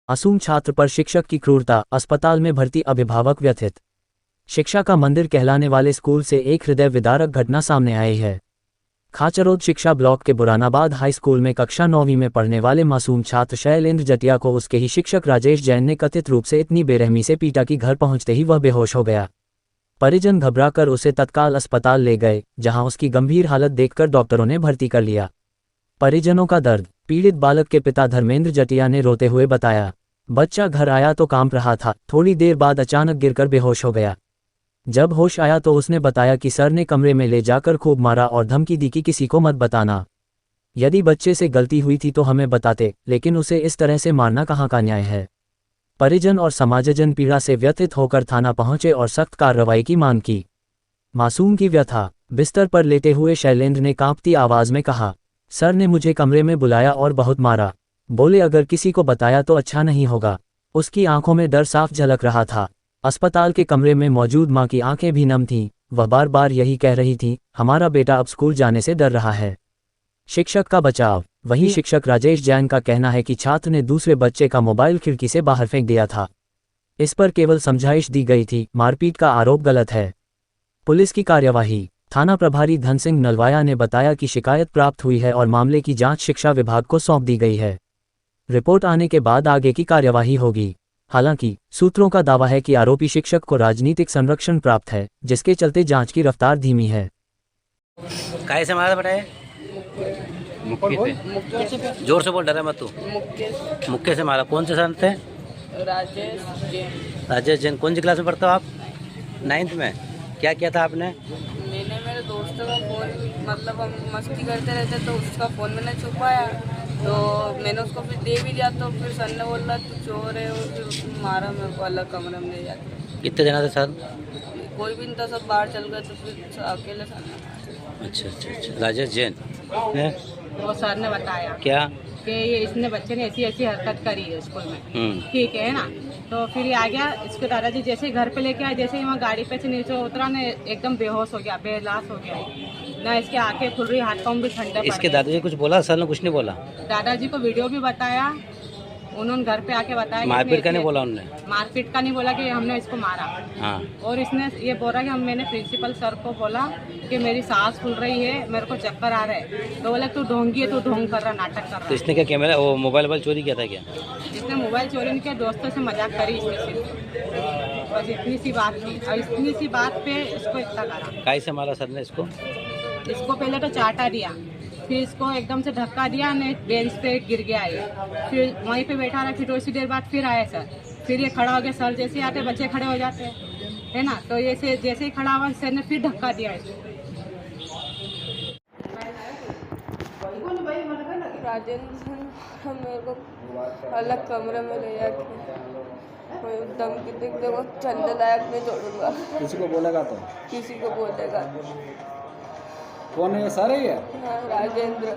मासूम छात्र पर शिक्षक की क्रूरता, अस्पताल में भर्ती अभिभावक व्यथित। शिक्षा का मंदिर कहलाने वाले स्कूल से एक हृदय विदारक घटना सामने आई है। खाचरोद शिक्षा ब्लॉक के बुरानाबाद हाई स्कूल में कक्षा 9वीं में पढ़ने वाले मासूम छात्र शैलेंद्र जटिया को उसके ही शिक्षक राजेश जैन ने कथित रूप से इतनी बेरहमी से पीटा कि घर पहुंचते ही वह बेहोश हो गया। परिजन घबराकर उसे तत्काल अस्पताल ले गए, जहां उसकी गंभीर हालत देखकर डॉक्टरों ने भर्ती कर लिया। परिजनों का दर्द। पीड़ित बालक के पिता धर्मेंद्र जटिया ने रोते हुए बताया, बच्चा घर आया तो काम रहा था, थोड़ी देर बाद अचानक गिरकर बेहोश हो गया। जब होश आया तो उसने बताया कि सर ने कमरे में ले जाकर खूब मारा और धमकी दी कि किसी को मत बताना। यदि बच्चे से गलती हुई थी तो हमें बताते, लेकिन उसे इस तरह से मारना कहाँ का न्याय है। परिजन और समाजजन पीड़ा से व्यथित होकर थाना पहुंचे और सख्त कार्रवाई की मांग की। मासूम की व्यथा। बिस्तर पर लेटे हुए शैलेंद्र ने कांपती आवाज में कहा, सर ने मुझे कमरे में बुलाया और बहुत मारा। बोले अगर किसी को बताया तो अच्छा नहीं होगा। उसकी आंखों में डर साफ झलक रहा था। अस्पताल के कमरे में मौजूद मां की आंखें भी नम थीं। वह बार बार यही कह रही थी, हमारा बेटा अब स्कूल जाने से डर रहा है। शिक्षक का बचाव। वहीं शिक्षक राजेश जैन का कहना है कि छात्र ने दूसरे बच्चे का मोबाइल खिड़की से बाहर फेंक दिया था। इस पर केवल समझाइश दी गई थी, मारपीट का आरोप गलत है। पुलिस की कार्यवाही। थाना प्रभारी धन सिंह नलवाया ने बताया कि शिकायत प्राप्त हुई है और मामले की जांच शिक्षा विभाग को सौंप दी गई है। रिपोर्ट आने के बाद आगे की कार्यवाही होगी। हालांकि सूत्रों का दावा है कि आरोपी शिक्षक को राजनीतिक संरक्षण प्राप्त है, जिसके चलते जांच की रफ्तार धीमी है। काहे से मारा बेटा? मुक्के से। जोर से बोल, डरा मत तू। मुक्के से मारा। कौन से सर थे? राजेश जैन। राजेश जैन। कौन सी क्लास में पढ़ते हो आप? 9th में। क्या किया था आपने? मैंने मेरे दोस्तों का फ़ोन, मतलब हम मस्ती करते रहते तो उसका फ़ोन मैंने छुपाया, तो मैंने उसको फिर दे भी दिया, तो फिर सर ने बोला तू चोर है, और फिर उसने मारा मेरे को अलग कमरे में ले जाके। कितने जना थे सर? कोई भी नहीं था, सब बाहर चल गए, तो फिर अकेले सर ने मारा। अच्छा। राजेश जैन है? वो सर ने बताया क्या कि ये इसने बच्चे ने ऐसी ऐसी हरकत करी है स्कूल में। ठीक है ना, तो फिर ये आ गया। इसके दादाजी जैसे ही घर पे लेके आए, जैसे ही वहाँ गाड़ी पे से नीचे उतरा ने एकदम बेहोश हो गया, बेलाश हो गया ना। इसके आंखें खुल रही, हाथ पाँव भी ठंडे। इसके दादाजी कुछ बोला? सर ने कुछ नहीं बोला? दादाजी को वीडियो भी बताया, उन्होंने घर पे आके बताया। मारपीट का नहीं बोला उन्होंने? मारपीट का नहीं बोला कि हमने इसको मारा। हाँ। और इसने ये बोला कि मैंने प्रिंसिपल सर को बोला कि मेरी सांस फूल रही है, मेरे को चक्कर आ रहे हैं। तो बोला तू ढोंगी है, तू ढोंग कर रहा, नाटक कर रहा। तो इसने क्या कैमरा वो मोबाइल चोरी किया था क्या? इसने मोबाइल चोरी नहीं किया, दोस्तों से मजाक करी इसने सिर्फ, बस इतनी सी बात थी। और इतनी सी बात पे इसको इतना करा। काहे से मारा सर ने इसको? इसको पहले तो चाटा दिया, फिर इसको एकदम से धक्का दिया ने, बेंच पे गिर गया ये। फिर वहीं पे बैठा रहा, फिर थोड़ी देर बाद फिर आया सर, फिर ये खड़ा हो गया। सर जैसे आते बच्चे खड़े हो जाते हैं, है ना, तो ये से जैसे ही खड़ा हुआ सर ने फिर धक्का दिया इसको। राजेंद्र मेरे को अलग कमरे में ले जाके कोई धमकी दी, देखो चलने लायक नहीं छोड़ूंगा। किसी को बोलेगा तो? किसी को बोलेगा। कौन है ये? सारे ही है? हाँ, राजेंद्र।